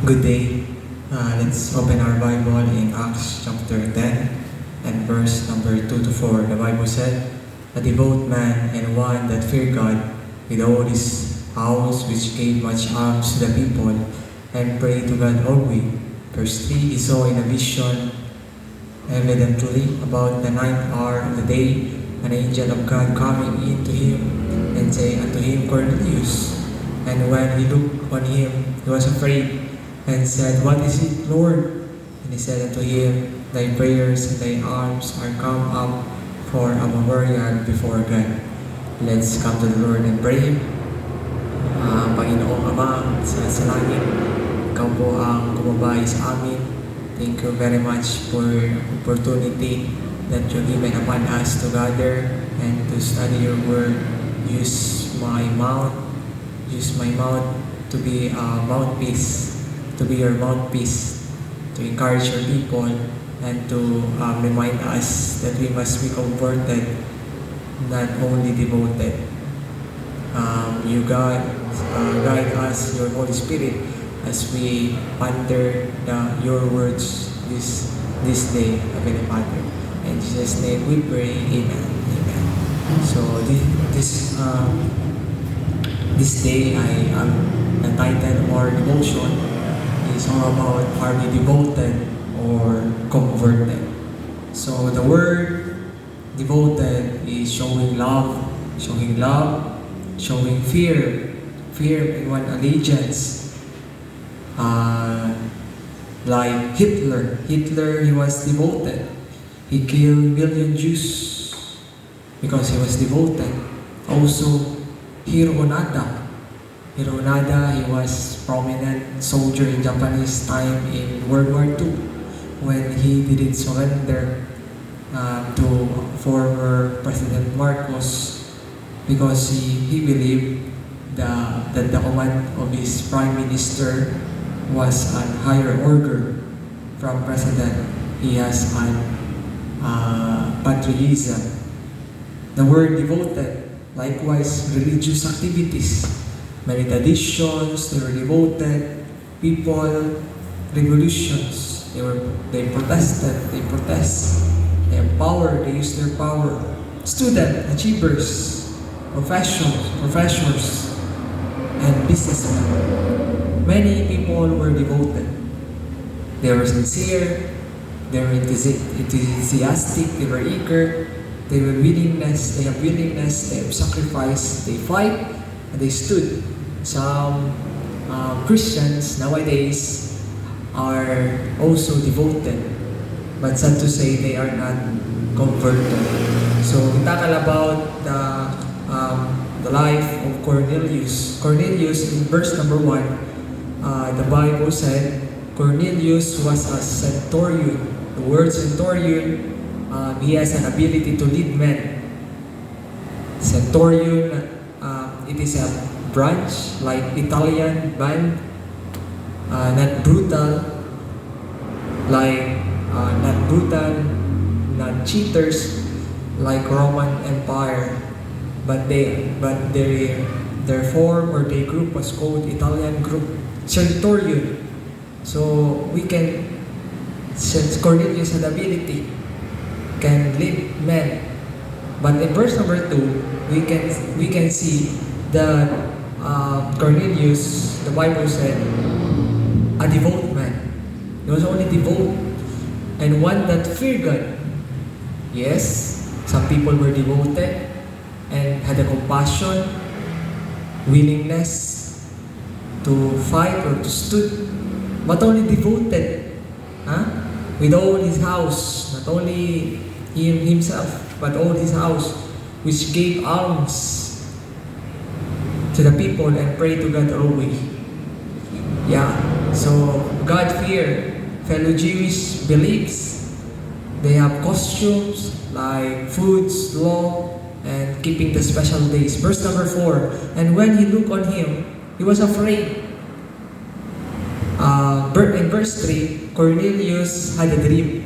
Good day. Let's open our Bible in Acts chapter 10 and verse number 2 to 4. The Bible said, "A devout man and one that feared God with all his house, which gave much alms to the people and prayed to God always." Verse 3, he saw in a vision, evidently about the ninth hour of the day, an angel of God coming in to him and saying unto him, "Cornelius." And when he looked on him, he was afraid and said, "What is it, Lord?" And he said unto him, "Thy prayers and thy alms are come up for a memorial before God." Let's come to the Lord and pray. Panginoong Ama, sa langit, Ikaw po ang gumabay sa amin. Thank you very much for opportunity that you given upon us to gather and to study your word. Use my mouth to be a mouthpiece, to be your mouthpiece, to encourage your people and to remind us that we must be converted, not only devoted. You guide us, your Holy Spirit, as we ponder your words this day, Heavenly Father. In Jesus' name we pray, Amen. Amen. So this day I am entitled or devotion is all about are we devoted or converted. So the word devoted is showing love, showing fear in one allegiance. Like Hitler, he was devoted. He killed million Jews because he was devoted. Also, Hiro Onoda, he was prominent soldier in Japanese time in World War II when he didn't surrender to former President Marcos because he believed that the command of his prime minister was a higher order from president. He has an patriotism. The word devoted, likewise religious activities, many traditions, they were devoted. People, revolutions, they protested, they protest, they have power, they use their power. Student, achievers, professors, and businessmen. Many people were devoted. They were sincere, they were enthusiastic, they were eager, they have willingness, they have sacrifice, they fight, and they stood. Some Christians nowadays are also devoted, but sad to say they are not converted. So we tackle about the life of Cornelius. Cornelius, in verse number 1, the Bible said Cornelius was a centurion. The word centurion, he has an ability to lead men. Centurion, it is a branch like Italian band, not brutal, not cheaters like Roman Empire, but their form or their group was called Italian group, centurion. So since Cornelius had ability, can lead men. But in verse number 2, we can see that Cornelius, the Bible said, a devout man. He was only devout and one that feared God. Yes, some people were devoted and had a compassion, willingness to fight or to stood, but only devoted, with all his house, not only himself, but all his house, which gave alms to the people and prayed to God always. Yeah, so God fear, fellow Jewish beliefs. They have costumes like foods, law, and keeping the special days. Verse number 4, and when he looked on him, he was afraid. In verse 3, Cornelius had a dream.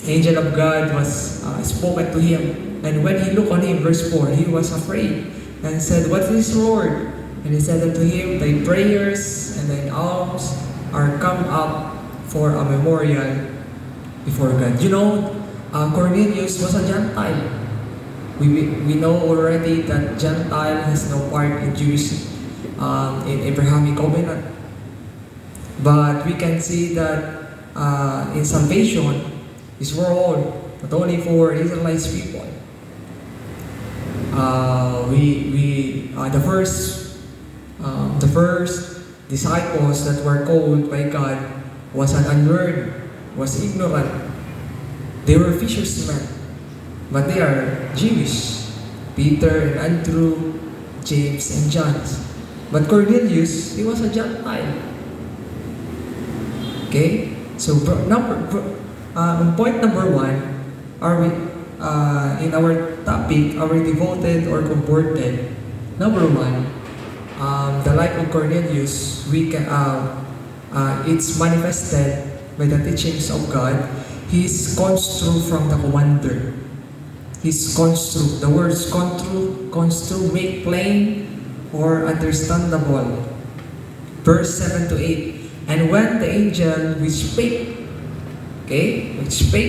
Angel of God was spoken to him, and when he looked on him, verse 4, he was afraid and said, "What is this, Lord?" And he said unto him, "Thy prayers and thine alms are come up for a memorial before God. You know, Cornelius was a Gentile. We know already that Gentile has no part in Jewish, in Abrahamic covenant. But we can see that in salvation is for all, not only for Israelite people. The first disciples that were called by God was an unlearned, was ignorant. They were fishermen, but they are Jewish. Peter and Andrew, James and John. But Cornelius, he was a Gentile. Okay? So point number 1, are we in our topic, are we devoted or converted? Number 1, the life of Cornelius, it's manifested by the teachings of God. He's construed from the commander. He's construed. The words construed, make plain or understandable. Verse 7 to 8. And when the angel which spake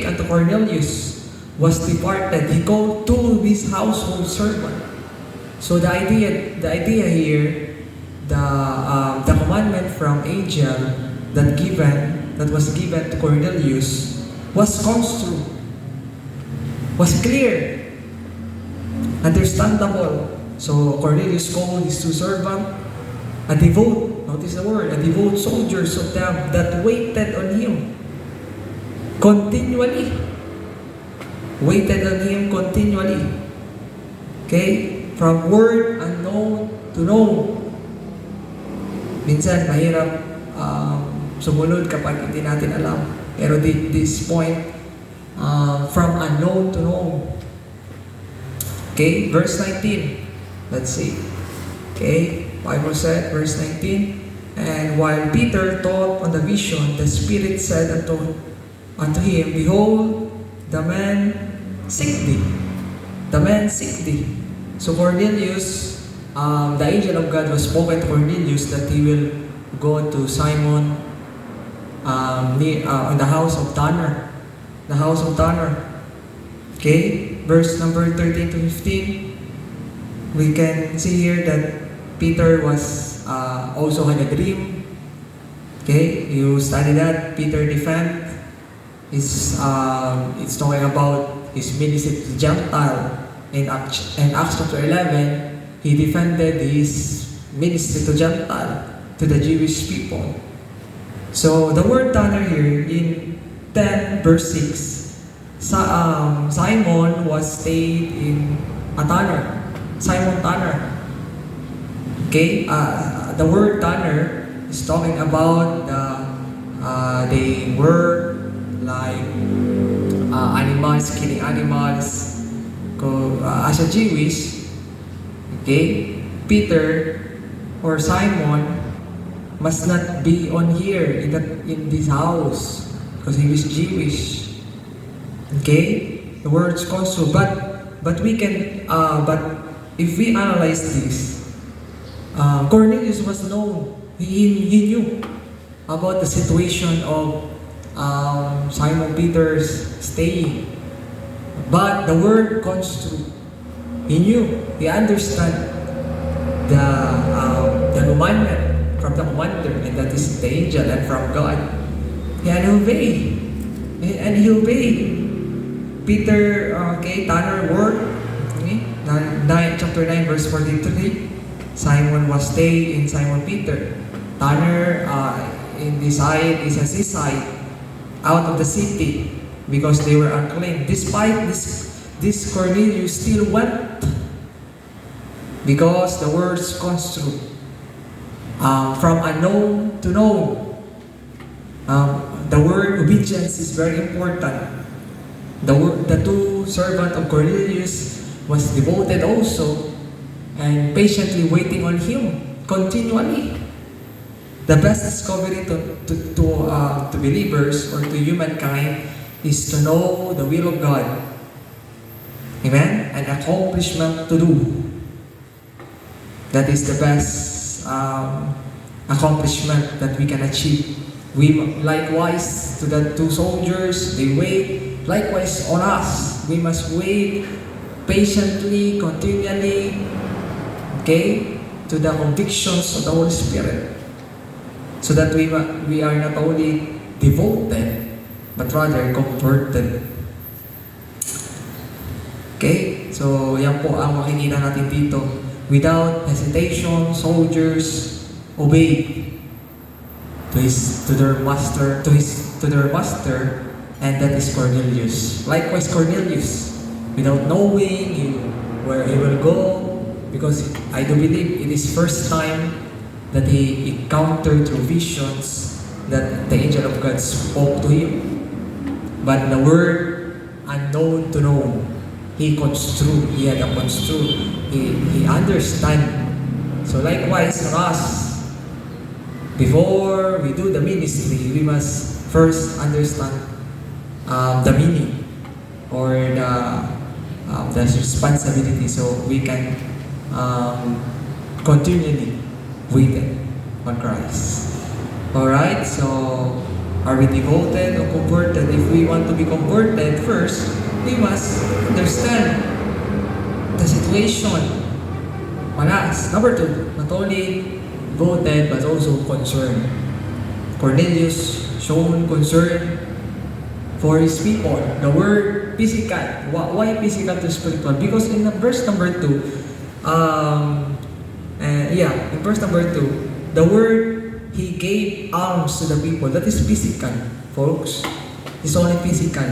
unto Cornelius was departed, he called two of his household servants. So the idea here, the commandment from angel that was given to Cornelius was construed, was clear, understandable. So Cornelius called his two servants a devout, notice the word, a devout soldiers of them that waited on him continually. Waited on him continually. Okay? From word unknown to known. Minsan, mahirap sumunod kapag hindi natin alam. Pero this point, from unknown to known. Okay? Verse 19. Let's see. Okay? Bible said, verse 19, and while Peter thought on the vision, the Spirit said unto him, Behold, the man seek thee. The man seek thee. So Cornelius, the angel of God was spoken to Cornelius that he will go to Simon in the house of Tanner. The house of Tanner. Okay? Verse number 13 to 15, we can see here that Peter was also had a dream. Okay, you study that. Peter defend it's talking about his ministry to Gentile. In Acts chapter 11, he defended his ministry to Gentile, to the Jewish people. So the word Tanner here in 10 verse 6, Simon was stayed in a tanner. Simon Tanner. Okay, the word tanner is talking about they were like animals, killing animals. As a Jewish, okay, Peter or Simon must not be on here in this house because he was Jewish. Okay, the word's construed, but we can but if we analyze this. Cornelius was known. He knew about the situation of Simon Peter's staying. But the word construed. He knew. He understood the commandment from the commander, and that is the angel, and from God. And he obeyed. Peter, Tanner word. Okay? Chapter 9 verse 43. Simon was stayed in Simon Peter. Tanner in this side is a seaside out of the city because they were unclean. Despite this Cornelius still went because the words construed from unknown to known. The word obedience is very important. The two servants of Cornelius was devoted also and patiently waiting on him continually. The best discovery to believers or to humankind is to know the will of God. Amen? An accomplishment to do. That is the best accomplishment that we can achieve We likewise to the two soldiers, they wait. Likewise on us, we must wait patiently, continually, okay, to the convictions of the Holy Spirit, so that we are not only devoted, but rather converted. Okay, so yan po ang makikita natin dito. Without hesitation, soldiers obeyed to their master, and that is Cornelius. Likewise, Cornelius, without knowing where he will go, because I do believe it is first time that he encountered through visions that the angel of God spoke to him. But the word unknown to know, he construed, he had a construed, he understand. So likewise for us, before we do the ministry, we must first understand the meaning or the responsibility, so we can continually wait on Christ. Alright, so are we devoted or converted? If we want to be converted, first, we must understand the situation on us. Number two, not only devoted but also concerned. Cornelius shown concern for his people. The word physical. Why physical to spiritual? Because in verse number 2, in verse number 2, the word he gave alms to the people. That is physical, folks. It's only physical.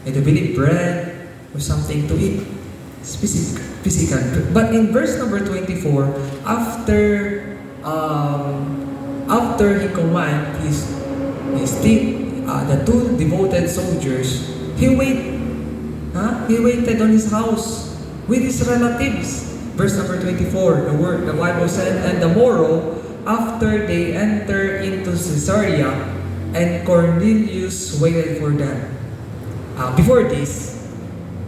And to believe bread or something to eat. It's physical. But in verse number 24, after he command the two devoted soldiers, he waited on his house with his relatives. Verse number 24, the Bible said, and the morrow, after they enter into Caesarea, and Cornelius waited for them. Before this,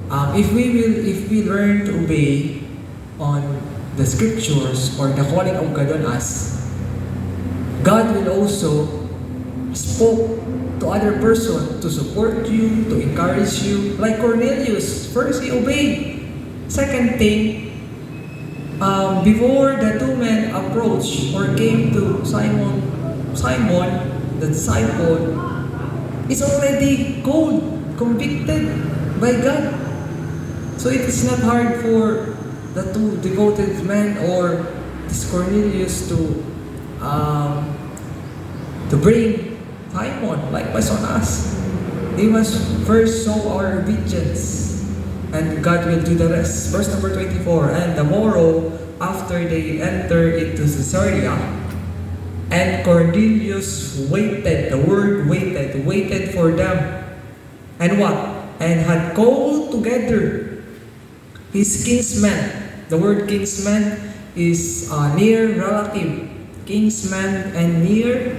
if we learn to obey on the scriptures or the calling of God on us, God will also spoke to other person to support you, to encourage you. Like Cornelius, first he obeyed. Second thing, before the two men approached or came to Simon, the disciple, is already cold, convicted by God. So it is not hard for the two devoted men or this Cornelius to bring Simon, likewise on us. We must first show our obedience, and God will do the rest. Verse number 24, and the morrow after they enter into Caesarea, and Cornelius waited, the word waited for them. And what? And had called together his kinsmen. The word kinsman is near relative. Kinsman and near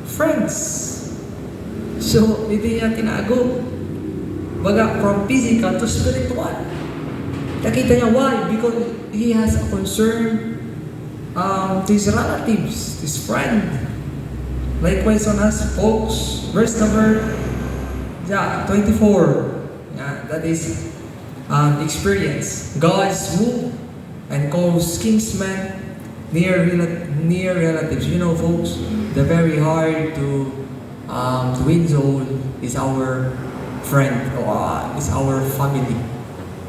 friends. So, hindi niya tinago. Baga, from physical to spiritual. Nakita niya why? Because he has a concern to his relatives, his friend. Likewise on us, folks. Verse number 24. That is experience. God's move and calls kinsmen near relatives. You know, folks, the very hard to win soul is our friend or is our family,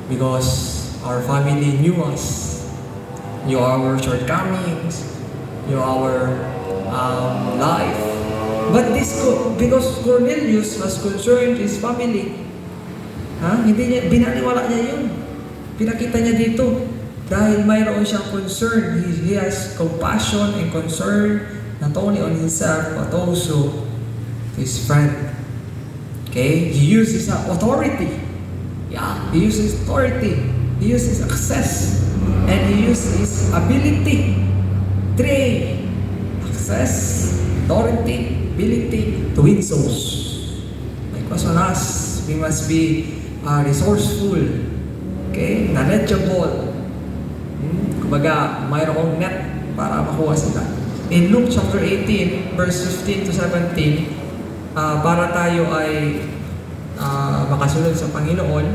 because our family knew us, knew our shortcomings, knew our life. But because Cornelius was concerned his family, hindi niya, binaliwala niya yun. Pinakita niya dito. Dahil mayroon siyang concern. He has compassion and concern not only on himself, but also his friend. Okay? He uses authority. He uses authority. He uses access. And he uses his ability. Three. Access, authority, ability to win souls. Because on us, we must be resourceful, okay, knowledgeable. Kumbaga, mayroong net para makuha sila. In Luke chapter 18, verse 15 to 17, para tayo ay makasunod sa Panginoon,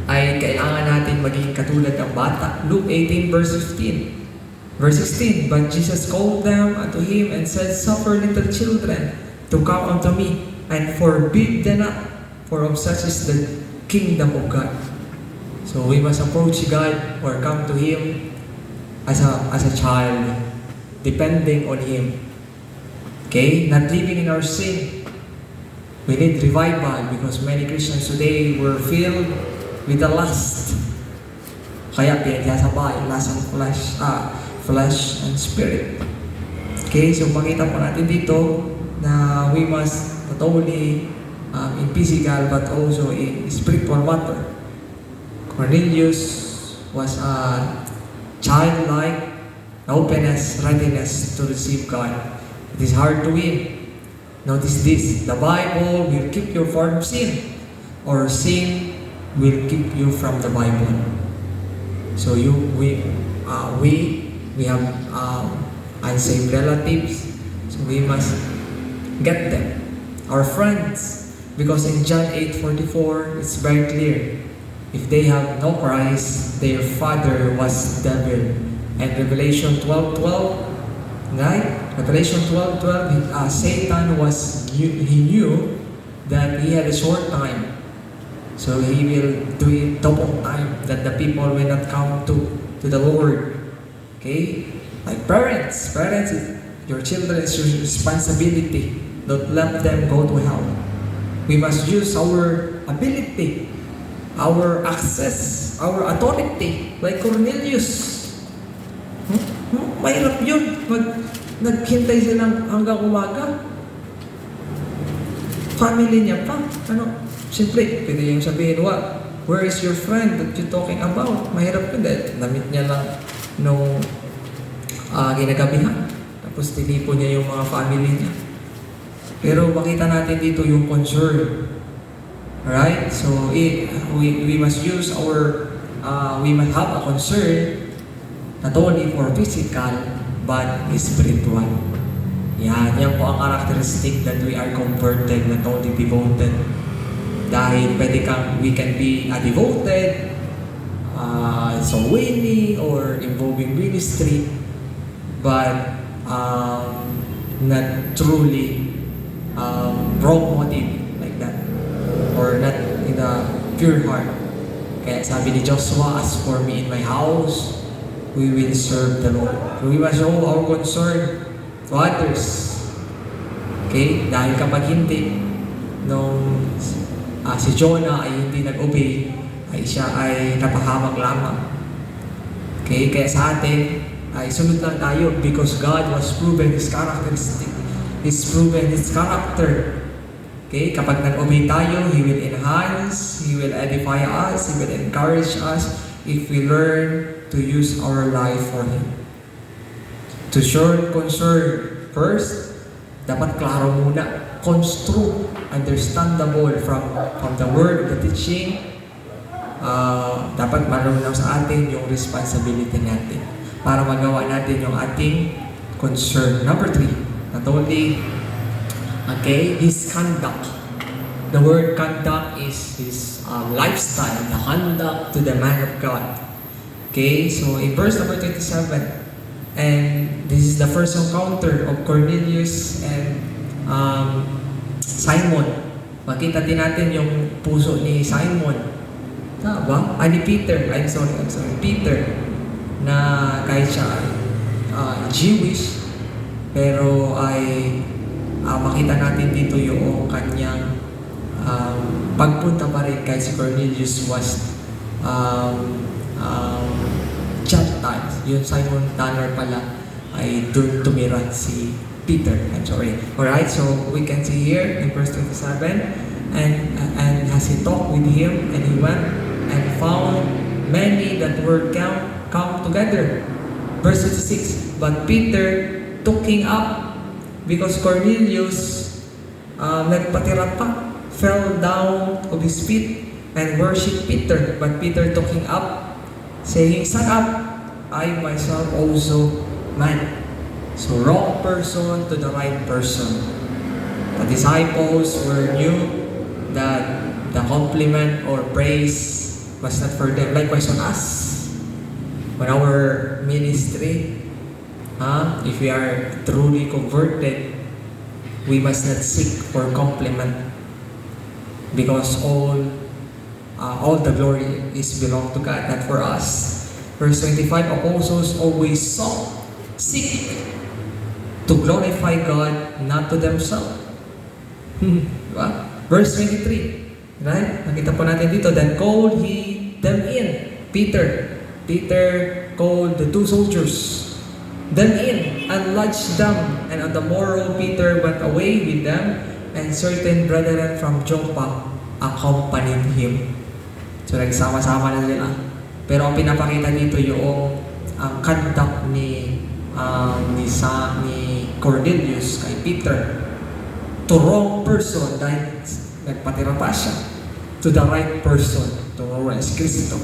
ay kailangan natin maging katulad ng bata. Luke 18 verse 15. Verse 16, But Jesus called them unto him and said, Suffer little children to come unto me, and forbid them not, for of such is the kingdom of God. So we must approach God or come to Him as a child, depending on Him. Okay? Not living in our sin. We need revival because many Christians today were filled with the lust. Kaya pinagsasabay, lust and flesh and spirit. Okay, so makita po natin dito na we must not only in physical but also in spiritual matter. Cornelius was a childlike openness, readiness to receive God. It is hard to win. Notice this, the Bible will keep you from sin, or sin will keep you from the Bible. So we have unsaved relatives, so we must get them, our friends, because in John 8:44 it's very clear, if they have no Christ, their father was devil. And Revelation 12:12, right? Revelation 12:12, Satan he knew that he had a short time, so he will do it double time, that the people will not come to the Lord. Okay? Like parents, your children is your responsibility. Don't let them go to hell. We must use our ability, our access, our authority, like Cornelius. Mahirap yun. Naghintay silang hanggang umaga. Family niya pa. Siyempre, pwede yung sabihin, where is your friend that you're talking about? Mahirap yun dahil namit niya lang nung ginagabihan. Tapos tinipo niya yung mga family niya. Pero makita natin dito yung concern. Alright? So, we must use we must have a concern not only for physical, but spiritual. Yan po ang characteristic that we are converted, not only devoted. Dahil we can be a devoted, so winning or involving ministry, but not truly wrong motive like that, or not in a pure heart. Kaya sabi ni Joshua, as for me in my house, we will serve the Lord. So we must show our concern to others. Okay? Dahil kapag hindi, nung si Jonah ay hindi nag-obey, ay siya ay napahamak lamang. Okay? Kaya sa atin, ay sunod lang tayo because God was proven His characteristic. He's proven His character. Okay? Kapag nag-obey tayo, He will enhance, He will edify us, He will encourage us if we learn to use our life for Him. To show concern, first, dapat klaro muna, construct, understandable from the word, the teaching. Dapat marunong sa atin yung responsibility natin para magawa natin yung ating concern. Number 3, not only, His conduct. The word conduct is His lifestyle, the conduct to the man of God. Okay, so in verse number 27, and this is the first encounter of Cornelius and Simon. Makita din natin yung puso ni Simon. Tama ba? Ni Peter. I'm sorry. Peter, na kahit siya Jewish, pero ay makita natin dito yung kanyang pagpunta pa rin kay si Cornelius was Gentile. Yung Simon Tanner pala ay doon tumira si Peter. I'm sorry. Alright, so we can see here in verse 27, and as he talked with him, and he went and found many that were come together. Verse 26, but Peter took him up, because Cornelius nagpatira pa, fell down of his feet and worshipped Peter. But Peter took him up, saying, Stand up, I myself also man. So wrong person to the right person. The disciples were knew that the compliment or praise was not for them. Likewise on us. On our ministry, if we are truly converted, we must not seek for compliment, because all the glory is belong to God, not for us. Verse 25, apostles always seek to glorify God, not to themselves. Diba? Verse 23, right? Nakita po natin dito, then called he them in. Peter called the 2 soldiers them in and lodged them. And on the morrow, Peter went away with them, and certain brethren from Joppa accompanied him. So nagsama-sama na sila. Pero ang pinapakita dito yung ang conduct ni Cornelius kay Peter to wrong person dahil nagpatira pa siya to the right person, to Kristo.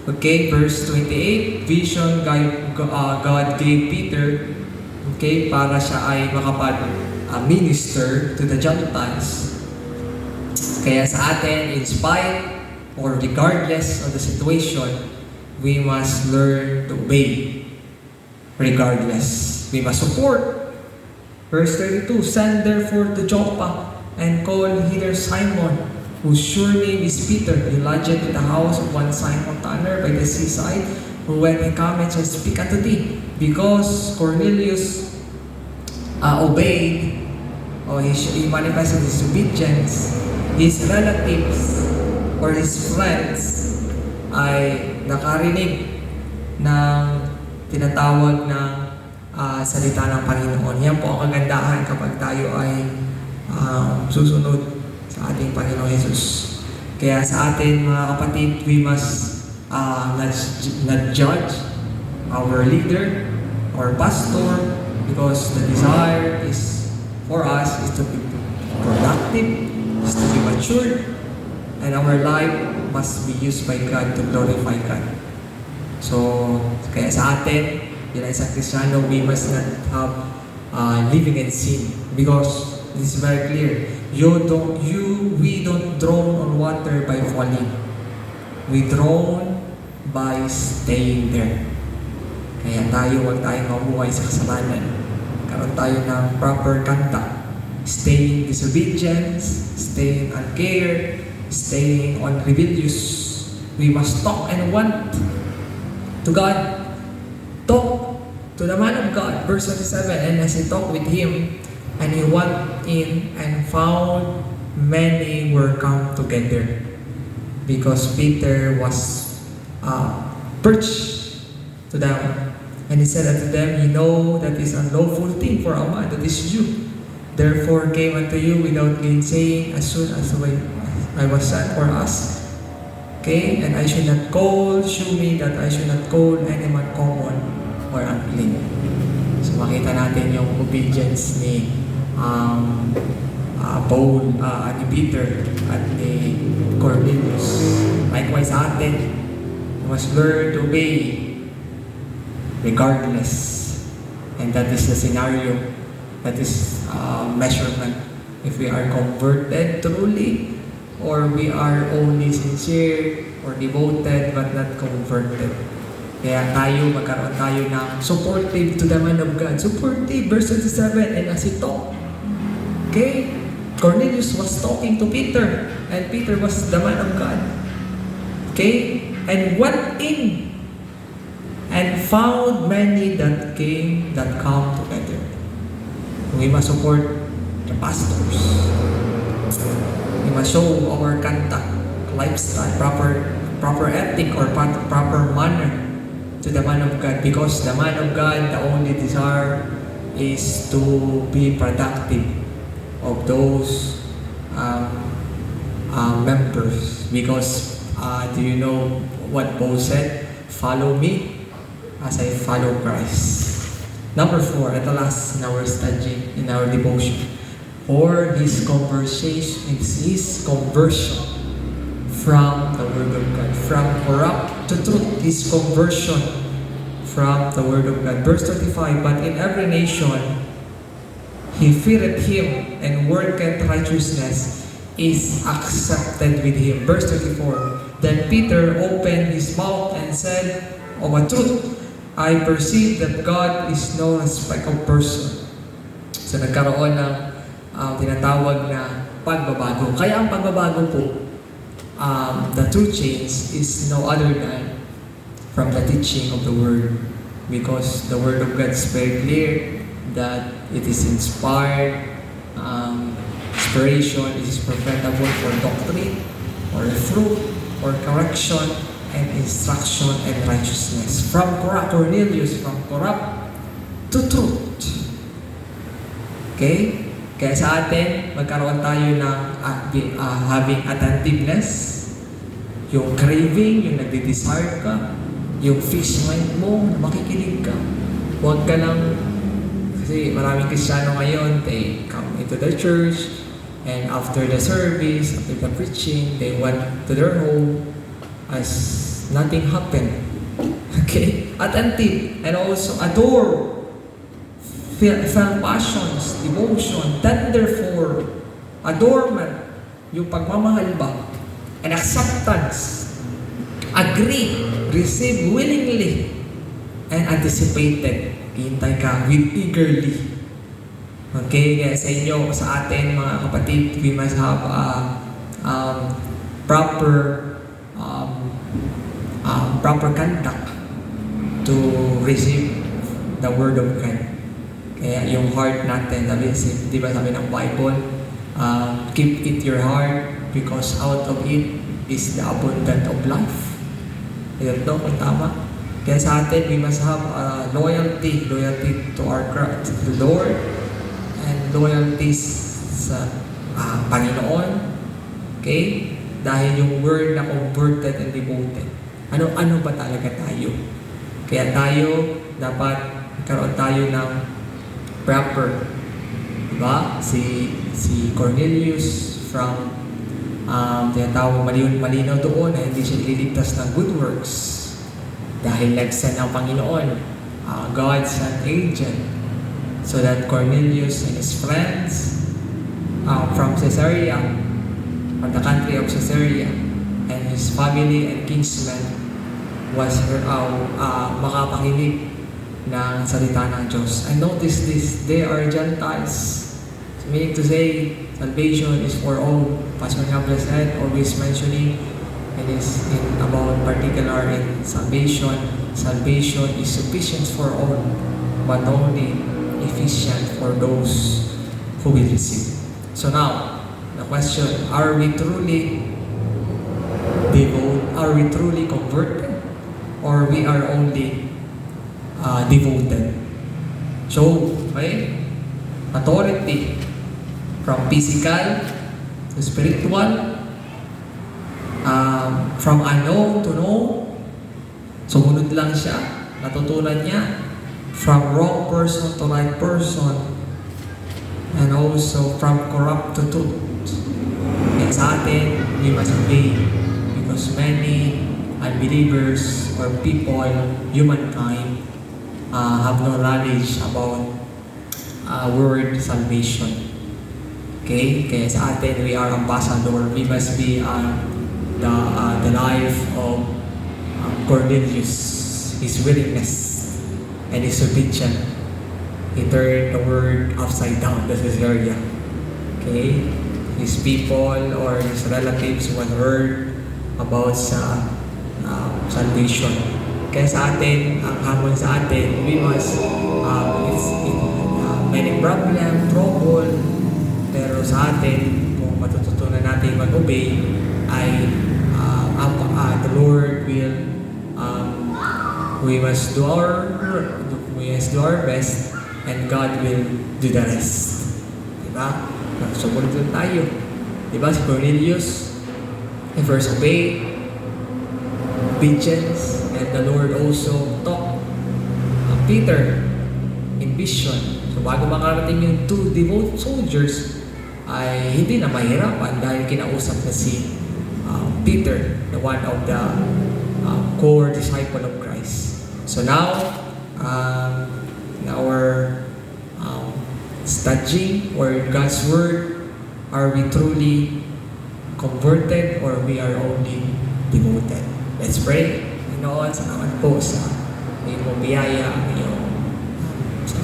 Okay, verse 28, vision God gave Peter, okay, para siya ay makapag-minister to the Gentiles. Kaya sa atin, in spite or regardless of the situation, we must learn to obey. Regardless, we must support. Verse 32, send therefore to Joppa and call hither Simon, whose sure name is Peter. He lodgeth in the house of one Simon Tanner by the seaside, who when he cometh shall speak unto thee. Because Cornelius obeyed, or he manifested his obedience, his relatives or his friends ay nakarinig ng tinatawag na salita ng Panginoon. Yan po ang kagandahan kapag tayo ay susunod sa ating Panginoon Jesus. Kaya sa atin mga kapatid, we must not judge our leader or pastor, because the desire is for us is to be productive, is to be matured, and our life must be used by God to glorify God. So, kaya sa atin, bilang isang Kristiyano, we must not have living in sin, because this is very clear. We don't drown on water by falling. We drown by staying there. Kaya huwag tayong mabuhay sa kasalanan. Karoon tayo ng proper conduct. Staying disobedience, staying uncare, staying on rebellious. We must talk and want to God. Talk to the man of God. Verse 27, and as he talked with him, and he went in and found many were come together, because Peter was preached to them. And he said unto them, ye know that is an unlawful thing for a man that is Jew. Therefore came unto you without gainsaying, as soon as I was sent for us. Okay, and I should not shew me that I should not call any man common or unclean. So makita natin yung obedience ni ni Peter at ni Cornelius. Likewise sa atin, we must learn to obey regardless. And that is the scenario, that is measurement. If we are converted truly, or we are only sincere or devoted but not converted. Kaya magkaroon tayo ng supportive to the man of God. Supportive, verse 27, and as he talked, okay, Cornelius was talking to Peter, and Peter was the man of God. Okay, and went in and found many that come together. We must support the pastors. We must show our conduct, lifestyle, proper ethic or proper manner to the man of God, because the man of God, the only desire is to be productive of those members. Because do you know what Paul said? Follow me as I follow Christ. Number 4, at the last in our study, in our devotion, for his conversion from the Word of God, from corrupt to truth, his conversion from the Word of God. Verse 35, but in every nation he feared him, and worketh righteousness is accepted with him. Verse 34, then Peter opened his mouth and said, of a truth, I perceive that God is no respect of person. So nagkaroon ng tinatawag na pagbabago. Kaya ang pagbabago po, the true change is no other than from the teaching of the Word. Because the Word of God is very clear that it is inspired, inspiration is profitable for doctrine, or fruit, or correction, and instruction and righteousness. From Cornelius, from corrupt to truth. Okay? Kaya sa atin, magkaroon tayo ng having attentiveness, yung craving, yung nagde-desire ka, yung fixed mind mo, na makikinig ka. Huwag ka lang, kasi maraming Kristiyano ngayon, they come into the church, and after the service, after the preaching, they went to their home as nothing happened. Okay? Attentive, and also adore, felt passions, devotion, tender for, adornment, yung pagmamahal ba, and acceptance, agree, receive willingly, and anticipated. Hintay ka with eagerly. Okay, kaya sa inyo, sa atin mga kapatid, we must have proper conduct to receive the Word of God. Kaya yung heart natin, di ba sabi ng Bible, keep it your heart because out of it is the abundance of life. Ito kung tama. Kaya sa atin, we must have loyalty to our to the Lord, and loyalty sa Panginoon. Okay? Dahil yung word na converted and devoted. Ano ba talaga tayo? Kaya tayo, dapat karoon tayo ng proper. Diba? Si Cornelius from tinatawag malinaw doon na hindi siya ililigtas ng good works. Dahil nag-send ang Panginoon, God's an agent, so that Cornelius and his friends from Caesarea, from the country of Caesarea, and his family and kinsmen was makapakinig ng salita ng Diyos. And notice this, they are Gentiles. So meaning to say, salvation is for all. Pastor Gabriel said, always mentioning, it is about particular in salvation. Salvation is sufficient for all, but only efficient for those who will receive. So now, the question, are we truly devoted? Are we truly converted? Or we are only devoted? So, okay, authority from physical to spiritual, from unknown to know. Sumunod lang siya, natutunan niya. From wrong person to right person, and also from corrupt to truth. And sa atin, we must obey, because many unbelievers or people, humankind, have no knowledge about word salvation. Okay? Kaya sa atin, we are ambassador. We must be the life of Cornelius, his willingness and his obedience. He turned the word upside down, the Caesarea. Okay? His people or his relatives who had heard about salvation. Kaya sa atin, ang hamon sa atin, we must, many problem, trouble, pero sa atin, kung matututunan natin mag-obey, ay the Lord will, we must do our best, and God will do the rest. Diba? Sumunod din tayo. Diba? Si Cornelius, he first obeyed, obedience, and the Lord also taught Peter in vision. So bago makarating yung two devout soldiers, ay hindi na mahirapan dahil kinausap na si Peter, the one of the core disciple of Christ. So now, in our studying or God's Word? Are we truly converted or we are only devoted? Let's pray. Panginoon, salamat po sa iyong biyaya, iyong sa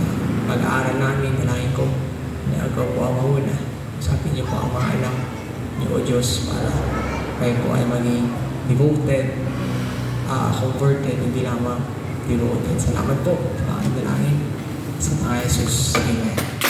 pag-aaral namin. Nalain ko na ikaw po ang mauna. Sabi niyo po ang mga anak niyo, O Diyos, para kayo po ay maging devoted, converted, hindi lamang devoted. Salamat po sa aking dalangin sa mga Jesus. Amen.